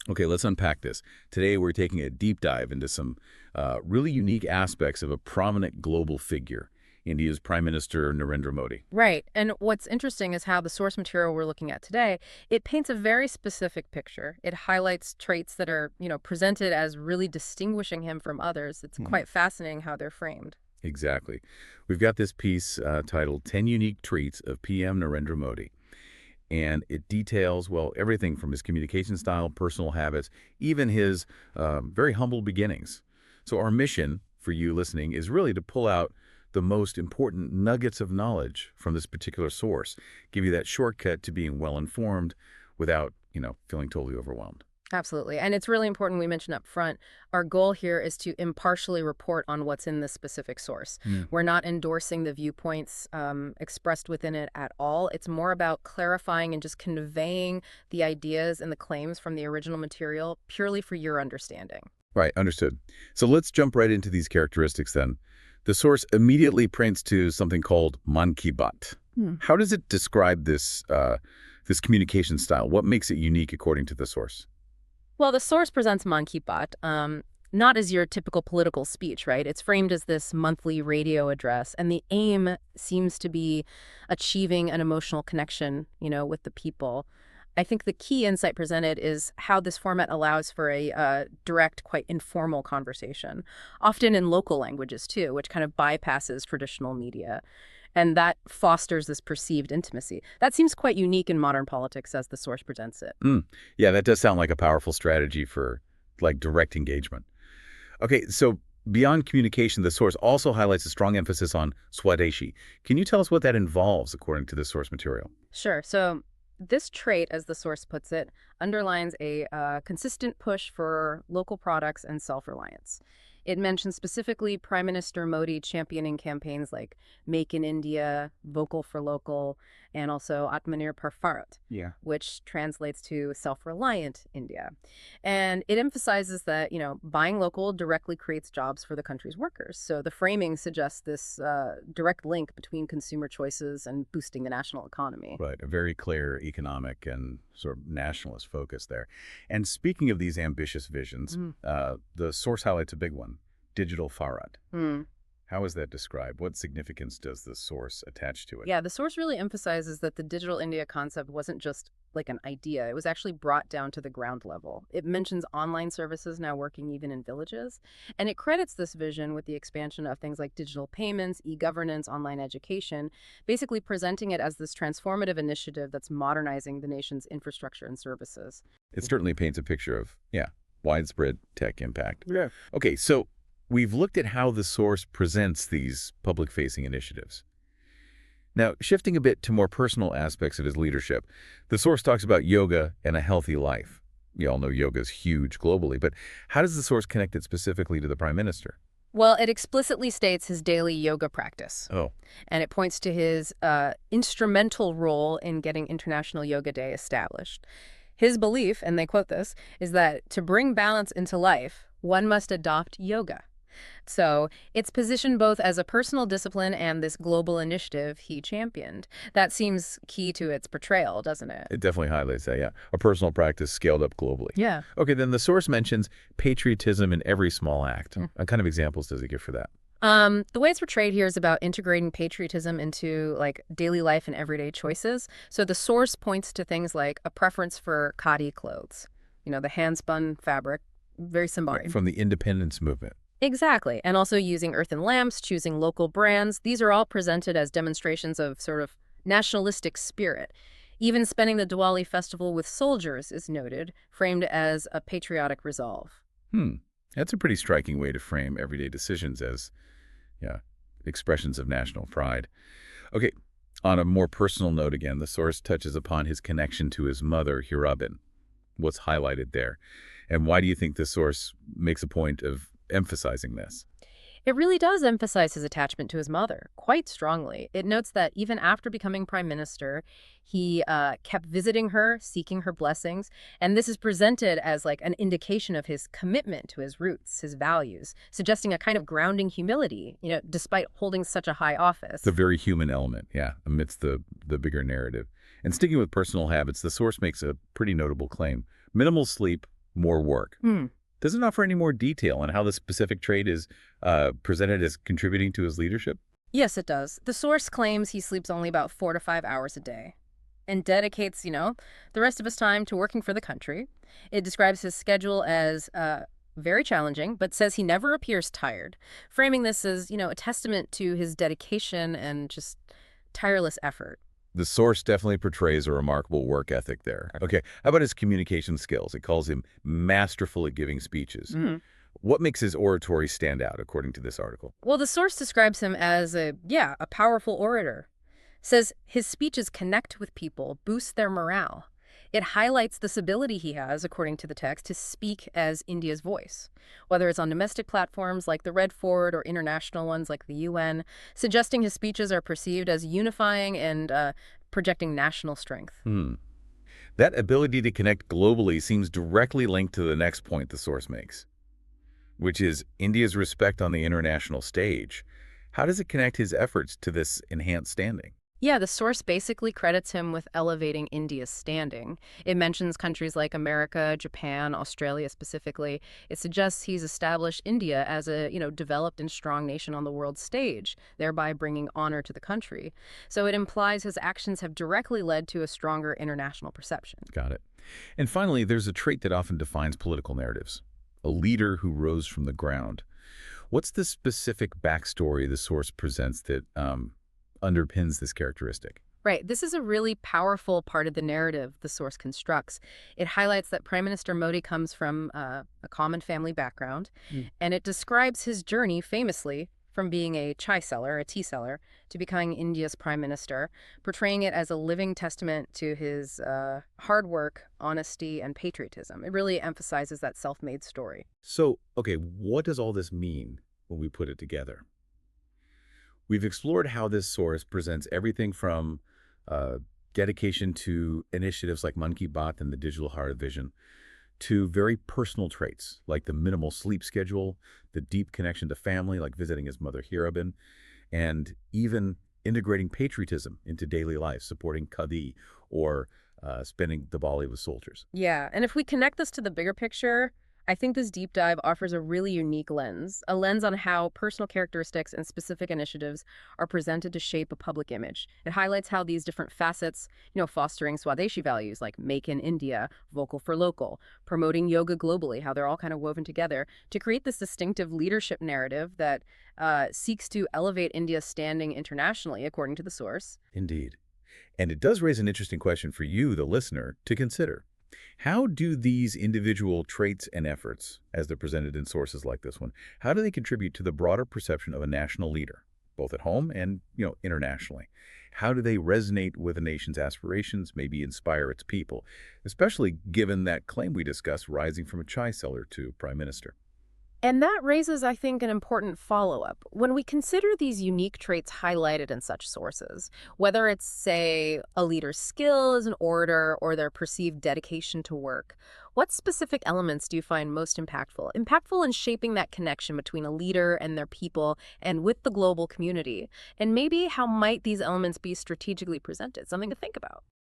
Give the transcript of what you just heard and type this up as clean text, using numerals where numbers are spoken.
Okay, let's unpack this. Today, we're taking a deep dive into some really unique aspects of a prominent global figure, India's Prime Minister Narendra Modi. Right. And what's interesting is how the source material we're looking at today, it paints a very specific picture. It highlights traits that are, presented as really distinguishing him from others. It's Mhm. quite fascinating how they're framed. Exactly. We've got this piece titled 10 Unique Traits of PM Narendra Modi. And it details, well, everything from his communication style, personal habits, even his very humble beginnings. So our mission for you listening is really to pull out the most important nuggets of knowledge from this particular source, give you that shortcut to being well-informed without, feeling totally overwhelmed. Absolutely. And it's really important we mention up front, our goal here is to impartially report on what's in this specific source. Mm. We're not endorsing the viewpoints expressed within it at all. It's more about clarifying and just conveying the ideas and the claims from the original material purely for your understanding. Right, understood. So let's jump right into these characteristics then. The source immediately points to something called man ki baat. How does it describe this communication style? What makes it unique according to the source? Well, the source presents Man Ki Baat, not as your typical political speech, right? It's framed as this monthly radio address, and the aim seems to be achieving an emotional connection, with the people. I think the key insight presented is how this format allows for a direct, quite informal conversation, often in local languages too, which kind of bypasses traditional media. And that fosters this perceived intimacy. That seems quite unique in modern politics as the source presents it. Mm. Yeah, that does sound like a powerful strategy for like direct engagement. Okay, so beyond communication, the source also highlights a strong emphasis on Swadeshi. Can you tell us what that involves according to the source material? Sure. So this trait, as the source puts it, underlines a consistent push for local products and self-reliance. It mentions specifically Prime Minister Modi championing campaigns like Make in India, Vocal for Local, and also Atmanirbhar Bharat, Yeah. which translates to self-reliant India. And it emphasizes that, buying local directly creates jobs for the country's workers. So the framing suggests this direct link between consumer choices and boosting the national economy. Right, a very clear economic and sort of nationalist focus there. And speaking of these ambitious visions, the source highlights a big one, digital Farad. Mm. How is that described? What significance does the source attach to it? Yeah, the source really emphasizes that the digital India concept wasn't just like an idea. It was actually brought down to the ground level. It mentions online services now working even in villages, and it credits this vision with the expansion of things like digital payments, e-governance, online education, basically presenting it as this transformative initiative that's modernizing the nation's infrastructure and services. It certainly paints a picture of, yeah, widespread tech impact. Yeah. Okay, so we've looked at how the source presents these public-facing initiatives. Now, shifting a bit to more personal aspects of his leadership, the source talks about yoga and a healthy life. You all know yoga is huge globally, but how does the source connect it specifically to the Prime Minister? Well, it explicitly states his daily yoga practice, Oh, and it points to his instrumental role in getting International Yoga Day established. His belief, and they quote this, is that to bring balance into life, one must adopt yoga. So it's positioned both as a personal discipline and this global initiative he championed. That seems key to its portrayal, doesn't it? it definitely highlights that, yeah. A personal practice scaled up globally. Yeah. Okay, then the source mentions patriotism in every small act. What kind of examples does it give for that? The way it's portrayed here is about integrating patriotism into like daily life and everyday choices. So the source points to things like a preference for khadi clothes, the hand-spun fabric, very symbolic. From the independence movement. Exactly. And also using earthen lamps, choosing local brands. These are all presented as demonstrations of sort of nationalistic spirit. Even spending the Diwali festival with soldiers is noted, framed as a patriotic resolve. That's a pretty striking way to frame everyday decisions as, yeah, expressions of national pride. Okay, on a more personal note again, the source touches upon his connection to his mother, Hirabin. What's highlighted there? And why do you think the source makes a point of emphasizing this? It really does emphasize his attachment to his mother quite strongly. It notes that even after becoming prime minister, he kept visiting her, seeking her blessings, and this is presented as like an indication of his commitment to his roots, his values, suggesting a kind of grounding humility, despite holding such a high office. The very human element, yeah, amidst the bigger narrative. And sticking with personal habits, the source makes a pretty notable claim. Minimal sleep, More work. Hmm. Doesn't offer any more detail on how the specific trait is presented as contributing to his leadership? Yes, it does. The source claims he sleeps only about 4 to 5 hours a day and dedicates, the rest of his time to working for the country. It describes his schedule as very challenging, but says he never appears tired, framing this as, a testament to his dedication and just tireless effort. The source definitely portrays a remarkable work ethic there. Okay, how about his communication skills? It calls him masterful at giving speeches. What makes his oratory stand out, according to this article? Well, the source describes him as a powerful orator. Says his speeches connect with people, boost their morale. It highlights this ability he has, according to the text, to speak as India's voice, whether it's on domestic platforms like the Red Fort or international ones like the UN, suggesting his speeches are perceived as unifying and projecting national strength. That ability to connect globally seems directly linked to the next point the source makes, which is India's respect on the international stage. How does it connect his efforts to this enhanced standing? Yeah, the source basically credits him with elevating India's standing. It mentions countries like America, Japan, Australia specifically. It suggests he's established India as a, developed and strong nation on the world stage, thereby bringing honor to the country. So it implies his actions have directly led to a stronger international perception. Got it. And finally, there's a trait that often defines political narratives, a leader who rose from the ground. What's the specific backstory the source presents that underpins this characteristic? Right. This is a really powerful part of the narrative the source constructs. It highlights that Prime Minister Modi comes from a common family background, and it describes his journey famously from being a chai seller, a tea seller, to becoming India's prime minister, portraying it as a living testament to his hard work, honesty, and patriotism. It really emphasizes that self-made story. So, okay, what does all this mean when we put it together? We've explored how this source presents everything from dedication to initiatives like Monkey Bot and the Digital Heart of Vision, to very personal traits like the minimal sleep schedule, the deep connection to family like visiting his mother Hiraben, and even integrating patriotism into daily life, supporting Kadi or spending Diwali with soldiers. Yeah, and if we connect this to the bigger picture, I think this deep dive offers a really unique lens, a lens on how personal characteristics and specific initiatives are presented to shape a public image. It highlights how these different facets, fostering Swadeshi values like make in India, vocal for local, promoting yoga globally, how they're all kind of woven together to create this distinctive leadership narrative that seeks to elevate India's standing internationally, according to the source. Indeed. And it does raise an interesting question for you, the listener, to consider. How do these individual traits and efforts, as they're presented in sources like this one, how do they contribute to the broader perception of a national leader, both at home and, internationally? How do they resonate with a nation's aspirations, maybe inspire its people, especially given that claim we discussed rising from a chai seller to prime minister? And that raises, I think, an important follow-up. When we consider these unique traits highlighted in such sources, whether it's, say, a leader's skill as an orator or their perceived dedication to work, what specific elements do you find most impactful? Impactful in shaping that connection between a leader and their people and with the global community? And maybe how might these elements be strategically presented? Something to think about.